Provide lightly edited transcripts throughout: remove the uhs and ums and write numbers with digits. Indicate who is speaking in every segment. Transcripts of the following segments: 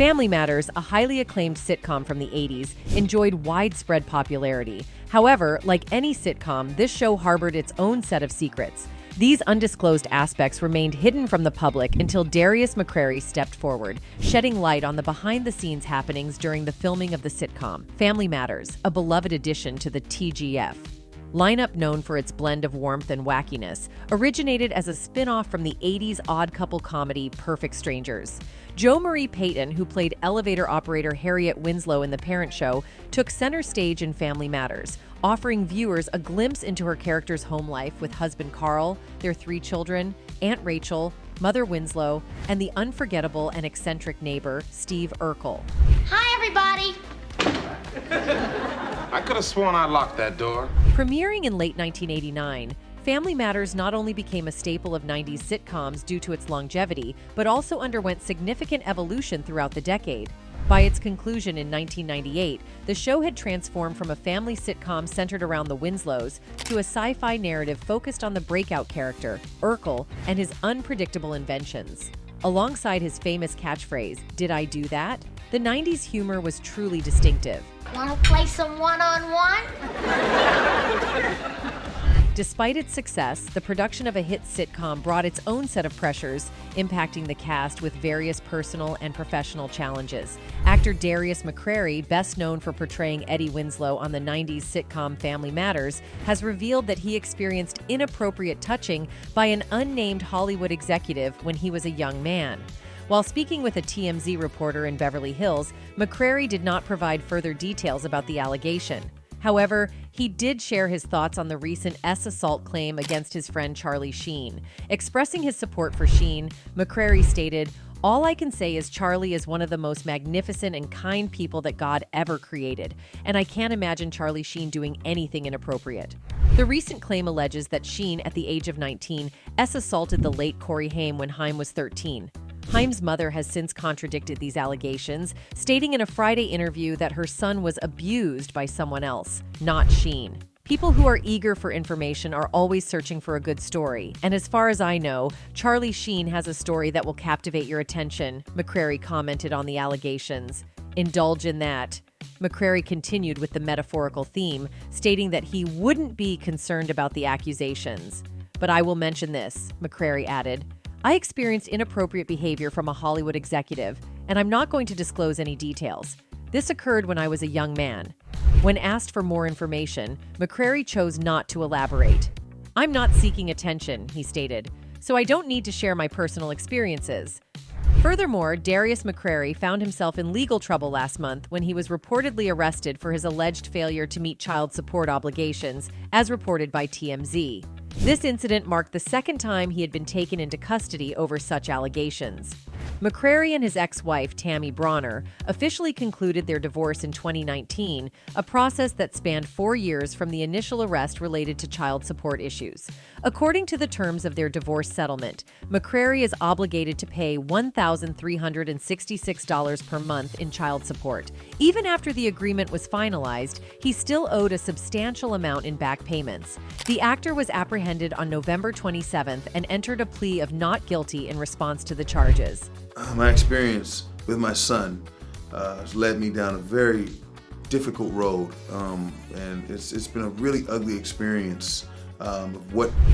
Speaker 1: Family Matters, a highly acclaimed sitcom from the 80s, enjoyed widespread popularity. However, like any sitcom, this show harbored its own set of secrets. These undisclosed aspects remained hidden from the public until Darius McCray stepped forward, shedding light on the behind-the-scenes happenings during the filming of the sitcom. Family Matters, a beloved addition to the TGF lineup known for its blend of warmth and wackiness, originated as a spin-off from the 80s odd couple comedy Perfect Strangers. Jo Marie Payton, who played elevator operator Harriet Winslow in The Parent Show, took center stage in Family Matters, offering viewers a glimpse into her character's home life with husband Carl, their 3 children, Aunt Rachel, Mother Winslow, and the unforgettable and eccentric neighbor, Steve Urkel.
Speaker 2: Hi, everybody!
Speaker 3: I could have sworn I locked that door.
Speaker 1: Premiering in late 1989, Family Matters not only became a staple of 90s sitcoms due to its longevity, but also underwent significant evolution throughout the decade. By its conclusion in 1998, the show had transformed from a family sitcom centered around the Winslows to a sci-fi narrative focused on the breakout character, Urkel, and his unpredictable inventions. Alongside his famous catchphrase, "Did I do that?" the 90s humor was truly distinctive.
Speaker 2: Wanna play some one-on-one?
Speaker 1: Despite its success, the production of a hit sitcom brought its own set of pressures, impacting the cast with various personal and professional challenges. Actor Darius McCray, best known for portraying Eddie Winslow on the 90s sitcom Family Matters, has revealed that he experienced inappropriate touching by an unnamed Hollywood executive when he was a young man. While speaking with a TMZ reporter in Beverly Hills, McCray did not provide further details about the allegation. However, he did share his thoughts on the recent assault claim against his friend Charlie Sheen. Expressing his support for Sheen, McCray stated, "All I can say is Charlie is one of the most magnificent and kind people that God ever created, and I can't imagine Charlie Sheen doing anything inappropriate." The recent claim alleges that Sheen, at the age of 19, assaulted the late Corey Haim when Haim was 13. Haim's mother has since contradicted these allegations, stating in a Friday interview that her son was abused by someone else, not Sheen. People who are eager for information are always searching for a good story, and as far as I know, Charlie Sheen has a story that will captivate your attention, McCray commented on the allegations. Indulge in that. McCray continued with the metaphorical theme, stating that he wouldn't be concerned about the accusations. "But I will mention this," McCray added. "I experienced inappropriate behavior from a Hollywood executive, and I'm not going to disclose any details. This occurred when I was a young man." When asked for more information, McCray chose not to elaborate. "I'm not seeking attention," he stated, "so I don't need to share my personal experiences." Furthermore, Darius McCray found himself in legal trouble last month when he was reportedly arrested for his alleged failure to meet child support obligations, as reported by TMZ. This incident marked the second time he had been taken into custody over such allegations. McCray and his ex-wife, Tammy Bronner, officially concluded their divorce in 2019, a process that spanned 4 years from the initial arrest related to child support issues. According to the terms of their divorce settlement, McCray is obligated to pay $1,366 per month in child support. Even after the agreement was finalized, he still owed a substantial amount in back payments. The actor was apprehended on November 27th and entered a plea of not guilty in response to the charges.
Speaker 4: My experience with my son has led me down a very difficult road, and it's been a really ugly experience.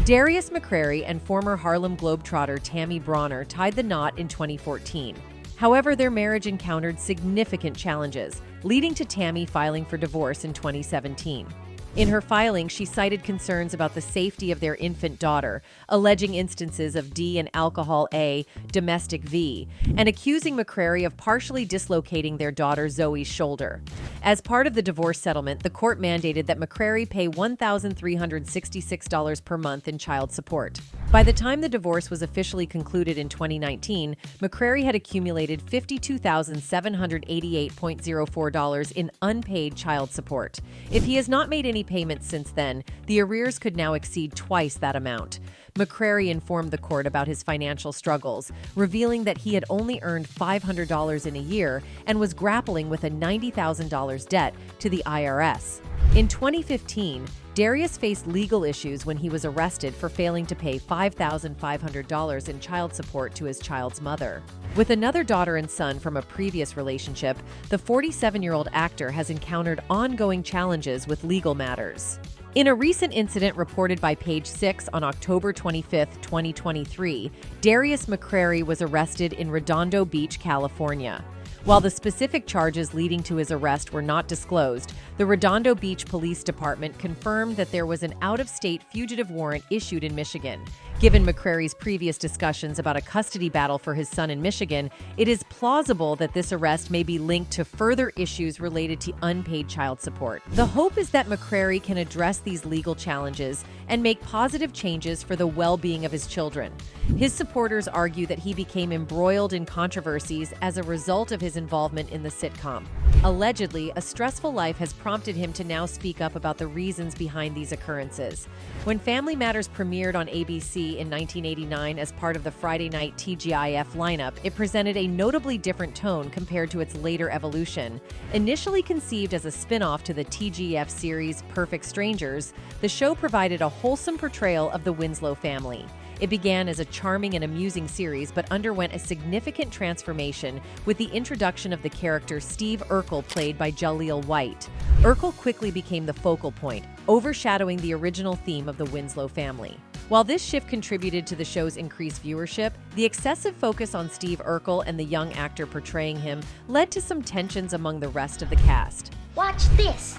Speaker 1: Darius McCray and former Harlem Globetrotter Tammy Bronner tied the knot in 2014. However, their marriage encountered significant challenges, leading to Tammy filing for divorce in 2017. In her filing, she cited concerns about the safety of their infant daughter, alleging instances of D and alcohol A, domestic V, and accusing McCray of partially dislocating their daughter Zoe's shoulder. As part of the divorce settlement, the court mandated that McCray pay $1,366 per month in child support. By the time the divorce was officially concluded in 2019, McCray had accumulated $52,788.04 in unpaid child support. If he has not made any payments since then, the arrears could now exceed twice that amount. McCray informed the court about his financial struggles, revealing that he had only earned $500 in a year and was grappling with a $90,000 debt to the IRS. In 2015, Darius faced legal issues when he was arrested for failing to pay $5,500 in child support to his child's mother. With another daughter and son from a previous relationship, the 47-year-old actor has encountered ongoing challenges with legal matters. In a recent incident reported by Page 6 on October 25, 2023, Darius McCray was arrested in Redondo Beach, California. While the specific charges leading to his arrest were not disclosed, the Redondo Beach Police Department confirmed that there was an out-of-state fugitive warrant issued in Michigan. Given McCrary's previous discussions about a custody battle for his son in Michigan, it is plausible that this arrest may be linked to further issues related to unpaid child support. The hope is that McCray can address these legal challenges and make positive changes for the well-being of his children. His supporters argue that he became embroiled in controversies as a result of his involvement in the sitcom. Allegedly, a stressful life has prompted him to now speak up about the reasons behind these occurrences. When Family Matters premiered on ABC in 1989 as part of the Friday night TGIF lineup, it presented a notably different tone compared to its later evolution. Initially conceived as a spin-off to the TGIF series Perfect Strangers, the show provided a wholesome portrayal of the Winslow family. It began as a charming and amusing series, but underwent a significant transformation with the introduction of the character Steve Urkel, played by Jaleel White. Urkel quickly became the focal point, overshadowing the original theme of the Winslow family. While this shift contributed to the show's increased viewership, the excessive focus on Steve Urkel and the young actor portraying him led to some tensions among the rest of the cast.
Speaker 2: Watch this.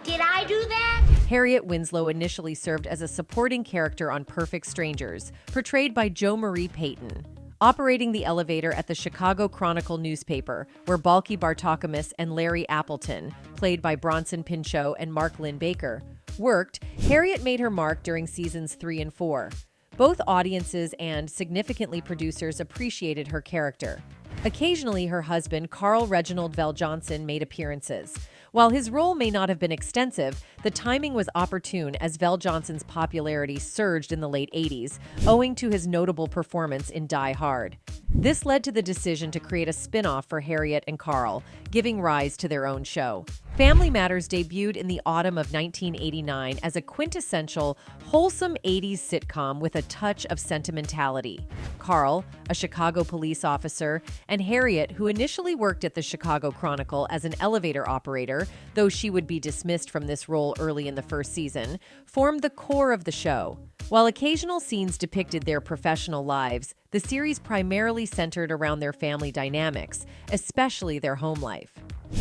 Speaker 2: Did I do that?
Speaker 1: Harriet Winslow initially served as a supporting character on Perfect Strangers, portrayed by Jo Marie Payton. Operating the elevator at the Chicago Chronicle newspaper, where Balky Bartokomous and Larry Appleton, played by Bronson Pinchot and Mark Lynn Baker, worked, Harriet made her mark during seasons 3 and 4. Both audiences and, significantly, producers appreciated her character. Occasionally, her husband, Carl Reginald Vell Johnson, made appearances. While his role may not have been extensive, the timing was opportune as Vell Johnson's popularity surged in the late 80s, owing to his notable performance in Die Hard. This led to the decision to create a spin-off for Harriet and Carl, giving rise to their own show. Family Matters debuted in the autumn of 1989 as a quintessential, wholesome 80s sitcom with a touch of sentimentality. Carl, a Chicago police officer, and Harriet, who initially worked at the Chicago Chronicle as an elevator operator, though she would be dismissed from this role early in the first season, formed the core of the show. While occasional scenes depicted their professional lives, the series primarily centered around their family dynamics, especially their home life.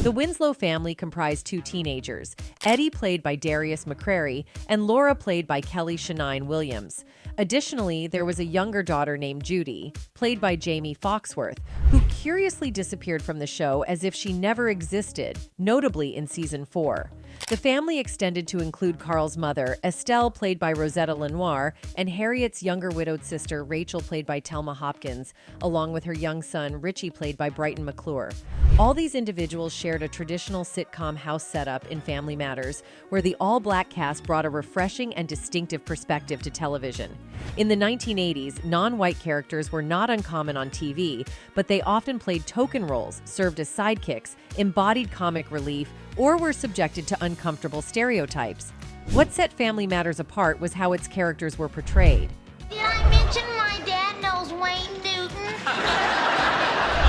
Speaker 1: The Winslow family comprised 2 teenagers, Eddie, played by Darius McCray, and Laura, played by Kelly Shania Williams. Additionally, there was a younger daughter named Judy, played by Jamie Foxworth, who curiously disappeared from the show as if she never existed, notably in season 4. The family extended to include Carl's mother, Estelle, played by Rosetta Lenoir, and Harriet's younger widowed sister, Rachel, played by Thelma Hopkins, along with her young son, Richie, played by Brighton McClure. All these individuals shared a traditional sitcom house setup in Family Matters, where the all-black cast brought a refreshing and distinctive perspective to television. In the 1980s, non-white characters were not uncommon on TV, but they often played token roles, served as sidekicks, embodied comic relief, or were subjected to uncomfortable stereotypes. What set Family Matters apart was how its characters were portrayed.
Speaker 2: Did I mention my dad knows Wayne Newton?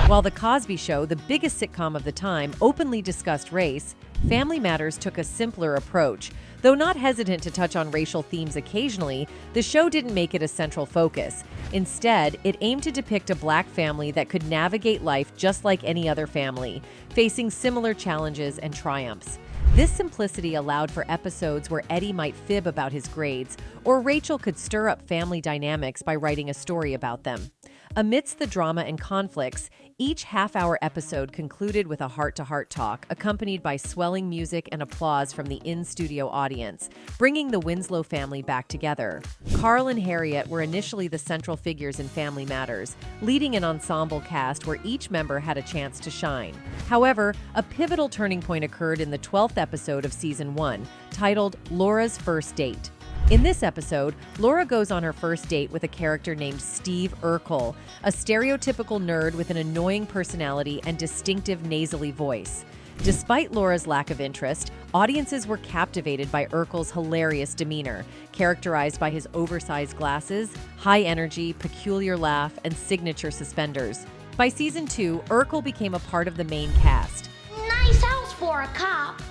Speaker 1: While The Cosby Show, the biggest sitcom of the time, openly discussed race, Family Matters took a simpler approach. Though not hesitant to touch on racial themes occasionally, the show didn't make it a central focus. Instead, it aimed to depict a black family that could navigate life just like any other family, facing similar challenges and triumphs. This simplicity allowed for episodes where Eddie might fib about his grades, or Rachel could stir up family dynamics by writing a story about them. Amidst the drama and conflicts, each half-hour episode concluded with a heart-to-heart talk, accompanied by swelling music and applause from the in-studio audience, bringing the Winslow family back together. Carl and Harriet were initially the central figures in Family Matters, leading an ensemble cast where each member had a chance to shine. However, a pivotal turning point occurred in the 12th episode of Season 1, titled Laura's First Date. In this episode, Laura goes on her first date with a character named Steve Urkel, a stereotypical nerd with an annoying personality and distinctive nasally voice. Despite Laura's lack of interest, audiences were captivated by Urkel's hilarious demeanor, characterized by his oversized glasses, high energy, peculiar laugh, and signature suspenders. By season 2, Urkel became a part of the main cast.
Speaker 2: Nice house for a cop.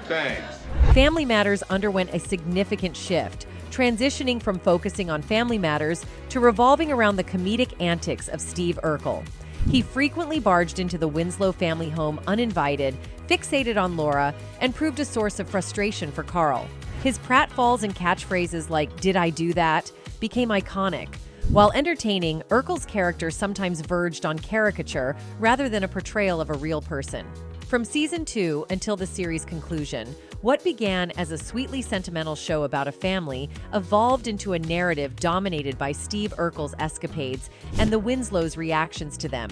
Speaker 3: Thanks.
Speaker 1: Family Matters underwent a significant shift, transitioning from focusing on family matters to revolving around the comedic antics of Steve Urkel. He frequently barged into the Winslow family home uninvited, fixated on Laura, and proved a source of frustration for Carl. His pratfalls and catchphrases like, "Did I do that?" became iconic. While entertaining, Urkel's character sometimes verged on caricature rather than a portrayal of a real person. From season 2 until the series' conclusion, what began as a sweetly sentimental show about a family evolved into a narrative dominated by Steve Urkel's escapades and the Winslows' reactions to them.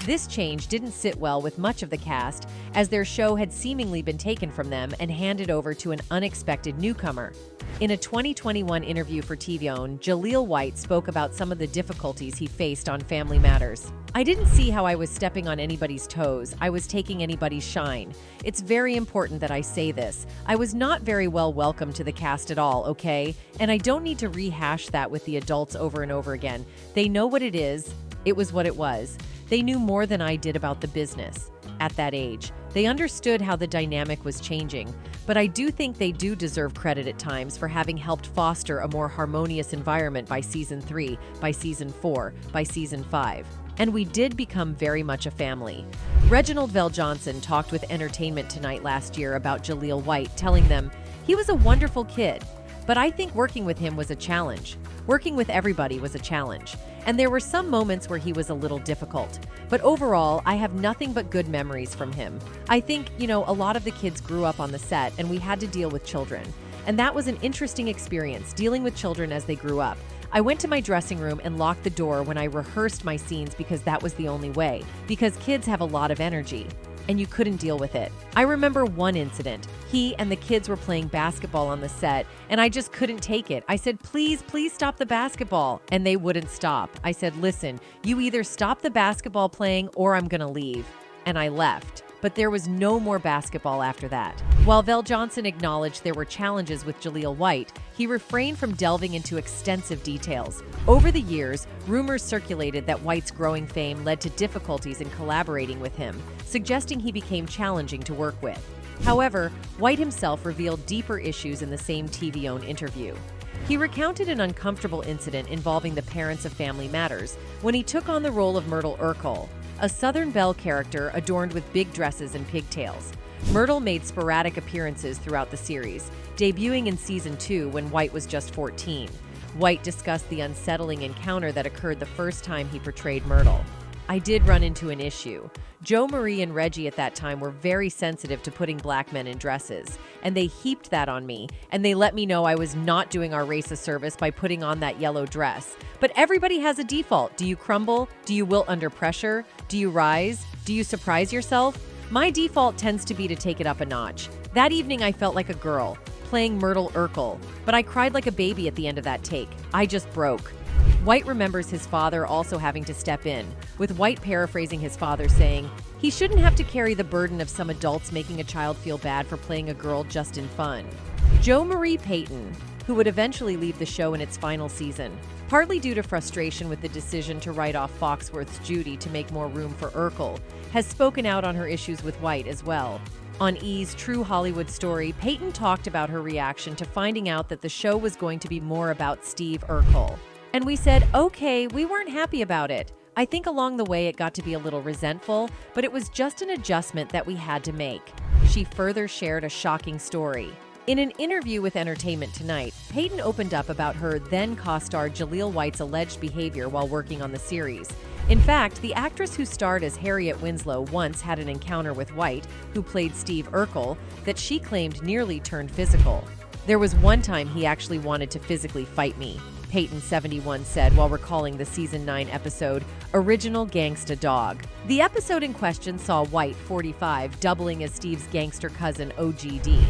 Speaker 1: This change didn't sit well with much of the cast, as their show had seemingly been taken from them and handed over to an unexpected newcomer. In a 2021 interview for TVON, Jaleel White spoke about some of the difficulties he faced on Family Matters. "I didn't see how I was stepping on anybody's toes. I was taking anybody's shine. It's very important that I say this. I was not very well welcomed to the cast at all, okay? And I don't need to rehash that with the adults over and over again. They know what it is. It was what it was. They knew more than I did about the business. At that age, they understood how the dynamic was changing, but I do think they do deserve credit at times for having helped foster a more harmonious environment by season 3, by season 4, by season 5. And we did become very much a family." Reginald VelJohnson talked with Entertainment Tonight last year about Jaleel White, telling them, "He was a wonderful kid, but I think working with him was a challenge. Working with everybody was a challenge. And there were some moments where he was a little difficult. But overall, I have nothing but good memories from him. I think, a lot of the kids grew up on the set and we had to deal with children. And that was an interesting experience, dealing with children as they grew up. I went to my dressing room and locked the door when I rehearsed my scenes because that was the only way. Because kids have a lot of energy. And you couldn't deal with it. I remember one incident. He and the kids were playing basketball on the set, and I just couldn't take it. I said, please stop the basketball. And they wouldn't stop. I said, listen, you either stop the basketball playing or I'm gonna leave. And I left. But there was no more basketball after that. While VelJohnson acknowledged there were challenges with Jaleel White, he refrained from delving into extensive details. Over the years, rumors circulated that White's growing fame led to difficulties in collaborating with him, suggesting he became challenging to work with. However, White himself revealed deeper issues in the same TVON interview. He recounted an uncomfortable incident involving the parents of Family Matters when he took on the role of Myrtle Urkel, a Southern Belle character adorned with big dresses and pigtails. Myrtle made sporadic appearances throughout the series, debuting in season 2 when White was just 14. White discussed the unsettling encounter that occurred the first time he portrayed Myrtle. "I did run into an issue. Joe Marie and Reggie at that time were very sensitive to putting black men in dresses, and they heaped that on me, and they let me know I was not doing our race a service by putting on that yellow dress. But everybody has a default. Do you crumble? Do you wilt under pressure? Do you rise? Do you surprise yourself? My default tends to be to take it up a notch. That evening I felt like a girl, playing Myrtle Urkel, but I cried like a baby at the end of that take. I just broke." White remembers his father also having to step in, with White paraphrasing his father saying, "He shouldn't have to carry the burden of some adults making a child feel bad for playing a girl just in fun." Joe Marie Payton, who would eventually leave the show in its final season, partly due to frustration with the decision to write off Foxworth's Judy to make more room for Urkel, has spoken out on her issues with White as well. On E's True Hollywood Story, Payton talked about her reaction to finding out that the show was going to be more about Steve Urkel. "And we said, okay, we weren't happy about it. I think along the way it got to be a little resentful, but it was just an adjustment that we had to make." She further shared a shocking story. In an interview with Entertainment Tonight, Payton opened up about her then co-star Jaleel White's alleged behavior while working on the series. In fact, the actress who starred as Harriet Winslow once had an encounter with White, who played Steve Urkel, that she claimed nearly turned physical. "There was one time he actually wanted to physically fight me," Payton 71 said while recalling the season 9 episode, Original Gangsta Dog. The episode in question saw White, 45, doubling as Steve's gangster cousin OGD.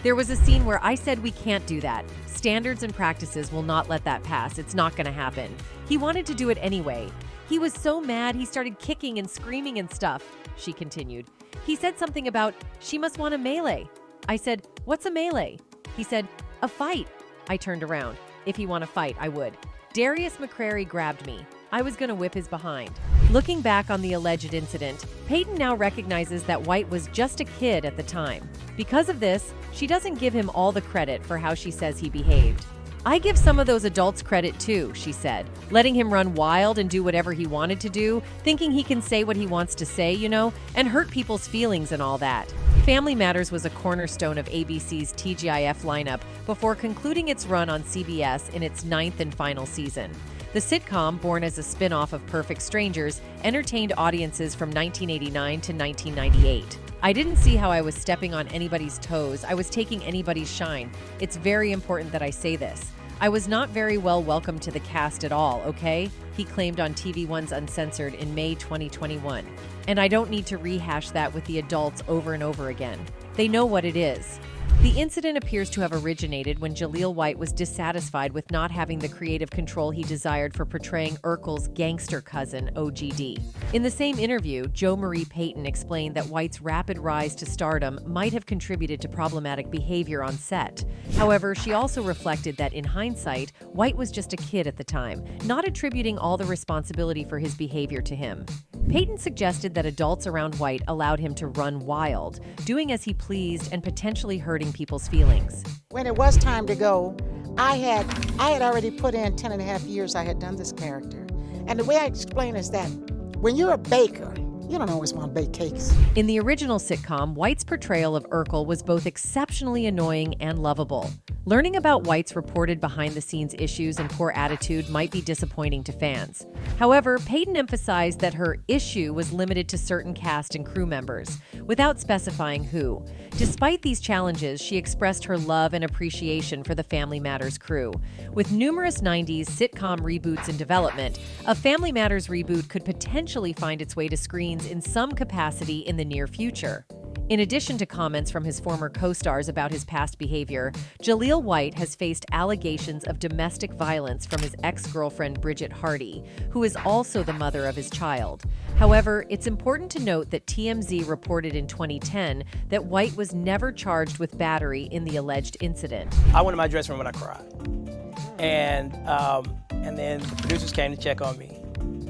Speaker 1: "There was a scene where I said we can't do that. Standards and practices will not let that pass. It's not gonna happen. He wanted to do it anyway. He was so mad he started kicking and screaming and stuff," she continued. He said something about, she must want a melee. I said, what's a melee? He said, a fight. I turned around. If he want to fight, I would. Darius McCray grabbed me. I was going to whip his behind. Looking back on the alleged incident, Peyton now recognizes that White was just a kid at the time. Because of this, she doesn't give him all the credit for how she says he behaved. I give some of those adults credit too, she said, letting him run wild and do whatever he wanted to do, thinking he can say what he wants to say, and hurt people's feelings and all that. Family Matters was a cornerstone of ABC's TGIF lineup before concluding its run on CBS in its 9th and final season. The sitcom, born as a spin-off of Perfect Strangers, entertained audiences from 1989 to 1998. I didn't see how I was stepping on anybody's toes. I was taking anybody's shine. It's very important that I say this. I was not very well welcomed to the cast at all, okay? He claimed on TV1's Uncensored in May 2021. And I don't need to rehash that with the adults over and over again. They know what it is. The incident appears to have originated when Jaleel White was dissatisfied with not having the creative control he desired for portraying Urkel's gangster cousin, OGD. In the same interview, Jo Marie Payton explained that White's rapid rise to stardom might have contributed to problematic behavior on set. However, she also reflected that in hindsight, White was just a kid at the time, not attributing all the responsibility for his behavior to him. Payton suggested that adults around White allowed him to run wild, doing as he pleased and potentially hurting people's feelings.
Speaker 5: When it was time to go, I had already put in 10 and a half years I had done this character. And the way I explain is that when you're a baker, you don't always want to bake cakes.
Speaker 1: In the original sitcom, White's portrayal of Urkel was both exceptionally annoying and lovable. Learning about White's reported behind-the-scenes issues and poor attitude might be disappointing to fans. However, Payton emphasized that her issue was limited to certain cast and crew members, without specifying who. Despite these challenges, she expressed her love and appreciation for the Family Matters crew. With numerous 90s sitcom reboots in development, a Family Matters reboot could potentially find its way to screens in some capacity in the near future. In addition to comments from his former co-stars about his past behavior, Jaleel White has faced allegations of domestic violence from his ex-girlfriend Bridget Hardy, who is also the mother of his child. However, it's important to note that TMZ reported in 2010 that White was never charged with battery in the alleged incident.
Speaker 6: I went to my dressing room and I cried. And then the producers came to check on me.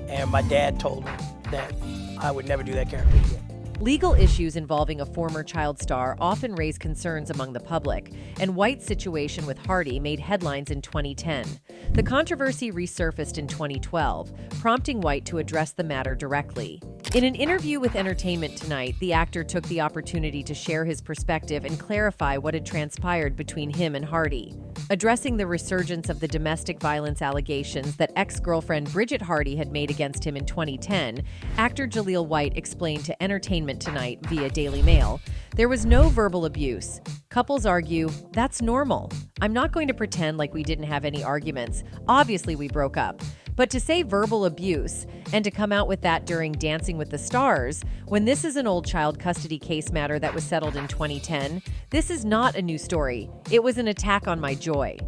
Speaker 6: And my dad told me that I would never do that character again.
Speaker 1: Legal issues involving a former child star often raise concerns among the public, and White's situation with Hardy made headlines in 2010. The controversy resurfaced in 2012, prompting White to address the matter directly. In an interview with Entertainment Tonight, the actor took the opportunity to share his perspective and clarify what had transpired between him and Hardy. Addressing the resurgence of the domestic violence allegations that ex-girlfriend Bridget Hardy had made against him in 2010, actor Jaleel White explained to Entertainment Tonight via Daily Mail, "There was no verbal abuse. Couples argue, that's normal. I'm not going to pretend like we didn't have any arguments. Obviously we broke up. But to say verbal abuse and to come out with that during Dancing with the Stars, when this is an old child custody case matter that was settled in 2010, this is not a new story. It was an attack on my joy."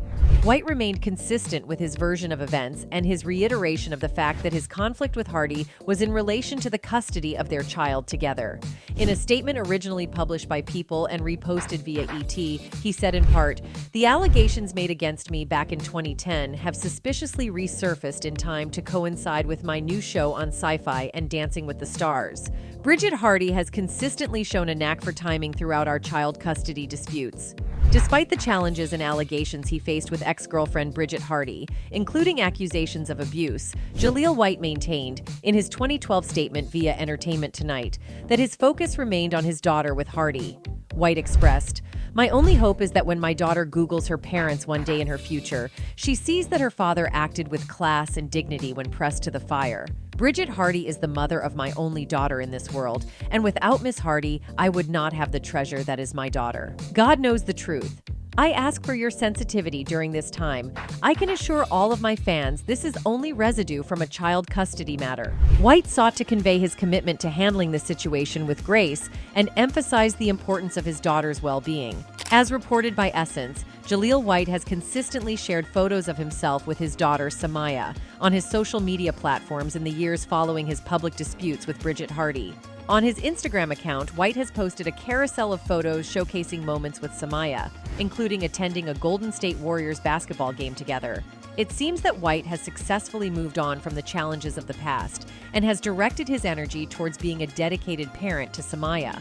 Speaker 1: White remained consistent with his version of events and his reiteration of the fact that his conflict with Hardy was in relation to the custody of their child together. In a statement originally published by People and reposted via ET, he said in part, "The allegations made against me back in 2010 have suspiciously resurfaced in time to coincide with my new show on Sci-Fi and Dancing with the Stars. Bridget Hardy has consistently shown a knack for timing throughout our child custody disputes." Despite the challenges and allegations he faced with ex-girlfriend Bridget Hardy, including accusations of abuse, Jaleel White maintained, in his 2012 statement via Entertainment Tonight, that his focus remained on his daughter with Hardy. White expressed, "My only hope is that when my daughter Googles her parents one day in her future, she sees that her father acted with class and dignity when pressed to the fire. Bridget Hardy is the mother of my only daughter in this world, and without Miss Hardy, I would not have the treasure that is my daughter. God knows the truth. I ask for your sensitivity during this time. I can assure all of my fans this is only residue from a child custody matter." White sought to convey his commitment to handling the situation with grace and emphasize the importance of his daughter's well-being. As reported by Essence, Jaleel White has consistently shared photos of himself with his daughter, Samaya, on his social media platforms in the years following his public disputes with Bridget Hardy. On his Instagram account, White has posted a carousel of photos showcasing moments with Samaya, including attending a Golden State Warriors basketball game together. It seems that White has successfully moved on from the challenges of the past and has directed his energy towards being a dedicated parent to Samaya.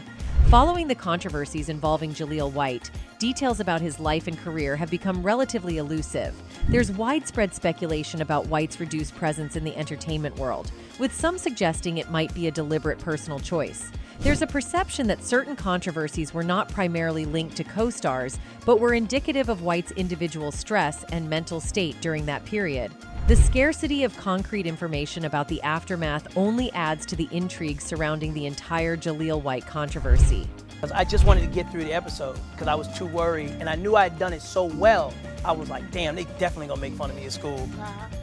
Speaker 1: Following the controversies involving Jaleel White, details about his life and career have become relatively elusive. There's widespread speculation about White's reduced presence in the entertainment world, with some suggesting it might be a deliberate personal choice. There's a perception that certain controversies were not primarily linked to co-stars, but were indicative of White's individual stress and mental state during that period. The scarcity of concrete information about the aftermath only adds to the intrigue surrounding the entire Jaleel White controversy.
Speaker 6: I just wanted to get through the episode because I was too worried, and I knew I had done it so well. I was like, damn, they definitely gonna make fun of me at school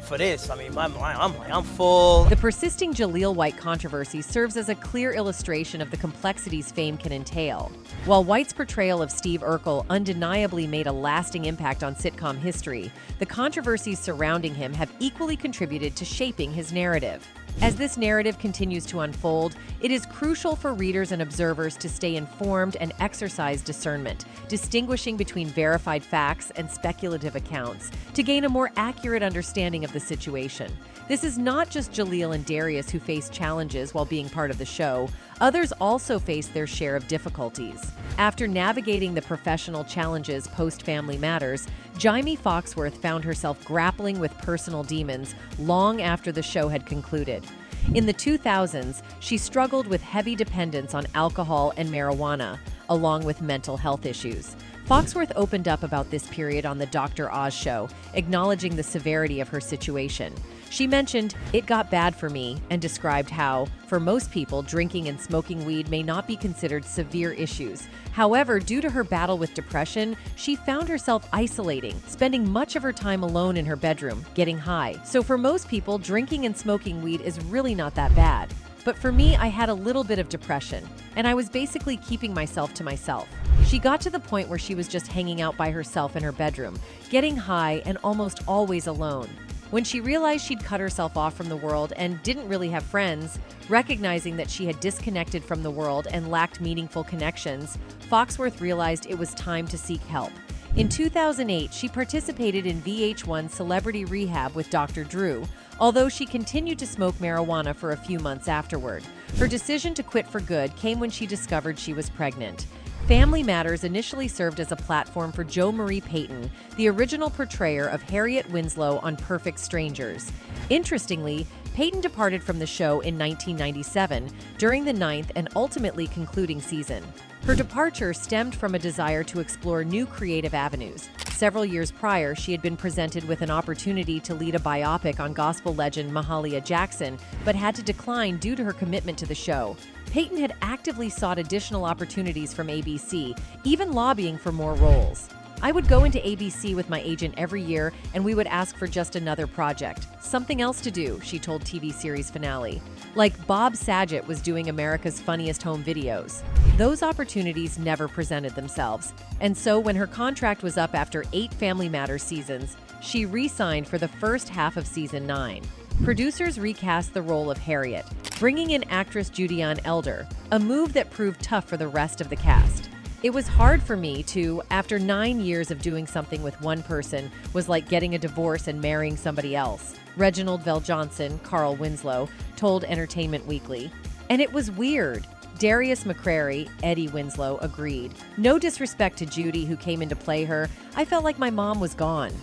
Speaker 6: for this. I mean, I'm full.
Speaker 1: The persisting Jaleel White controversy serves as a clear illustration of the complexities fame can entail. While White's portrayal of Steve Urkel undeniably made a lasting impact on sitcom history, the controversies surrounding him have equally contributed to shaping his narrative. As this narrative continues to unfold, it is crucial for readers and observers to stay informed and exercise discernment, distinguishing between verified facts and speculative accounts to gain a more accurate understanding of the situation. This is not just Jaleel and Darius who face challenges while being part of the show. Others also face their share of difficulties. After navigating the professional challenges post-Family Matters, Jaime Foxworth found herself grappling with personal demons long after the show had concluded. In the 2000s, she struggled with heavy dependence on alcohol and marijuana, along with mental health issues. Foxworth opened up about this period on the Dr. Oz show, acknowledging the severity of her situation. She mentioned, "It got bad for me," and described how, for most people, drinking and smoking weed may not be considered severe issues. However, due to her battle with depression, she found herself isolating, spending much of her time alone in her bedroom, getting high. So for most people, drinking and smoking weed is really not that bad. But for me, I had a little bit of depression, and I was basically keeping myself to myself. She got to the point where she was just hanging out by herself in her bedroom, getting high and almost always alone. When she realized she'd cut herself off from the world and didn't really have friends, recognizing that she had disconnected from the world and lacked meaningful connections, Foxworth realized it was time to seek help. In 2008, she participated in VH1's Celebrity Rehab with Dr. Drew, although she continued to smoke marijuana for a few months afterward. Her decision to quit for good came when she discovered she was pregnant. Family Matters initially served as a platform for Jo Marie Payton, the original portrayer of Harriet Winslow on Perfect Strangers. Interestingly, Payton departed from the show in 1997 during the 9th and ultimately concluding season. Her departure stemmed from a desire to explore new creative avenues. Several years prior, she had been presented with an opportunity to lead a biopic on gospel legend Mahalia Jackson, but had to decline due to her commitment to the show. Payton had actively sought additional opportunities from ABC, even lobbying for more roles. "I would go into ABC with my agent every year and we would ask for just another project. Something else to do," she told TV series Finale. Like Bob Saget was doing America's Funniest Home Videos. Those opportunities never presented themselves. And so when her contract was up after 8 Family Matters seasons, she re-signed for the first half of season 9. Producers recast the role of Harriet, bringing in actress Judy Elder, a move that proved tough for the rest of the cast. "It was hard for me to, after 9 years of doing something with one person, was like getting a divorce and marrying somebody else," Reginald VelJohnson, Carl Winslow, told Entertainment Weekly. "And it was weird." Darius McCray, Eddie Winslow, agreed. "No disrespect to Judy, who came in to play her, I felt like my mom was gone."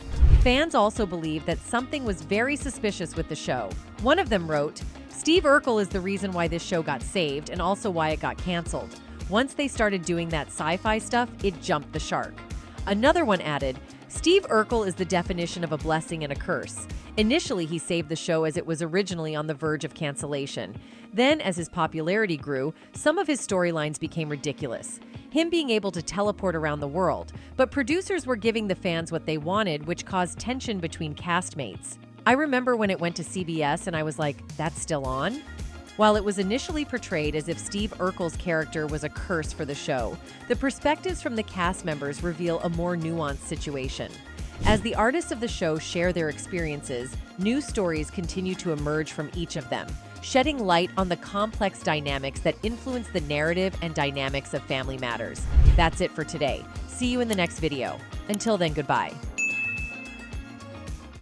Speaker 1: Fans also believe that something was very suspicious with the show. One of them wrote, "Steve Urkel is the reason why this show got saved and also why it got canceled. Once they started doing that sci-fi stuff, it jumped the shark." Another one added, "Steve Urkel is the definition of a blessing and a curse. Initially, he saved the show as it was originally on the verge of cancellation. Then, as his popularity grew, some of his storylines became ridiculous. Him being able to teleport around the world, but producers were giving the fans what they wanted, which caused tension between castmates. I remember when it went to CBS and I was like, that's still on?" While it was initially portrayed as if Steve Urkel's character was a curse for the show, the perspectives from the cast members reveal a more nuanced situation. As the artists of the show share their experiences, new stories continue to emerge from each of them, shedding light on the complex dynamics that influence the narrative and dynamics of family matters. That's it for today. See you in the next video. Until then, goodbye.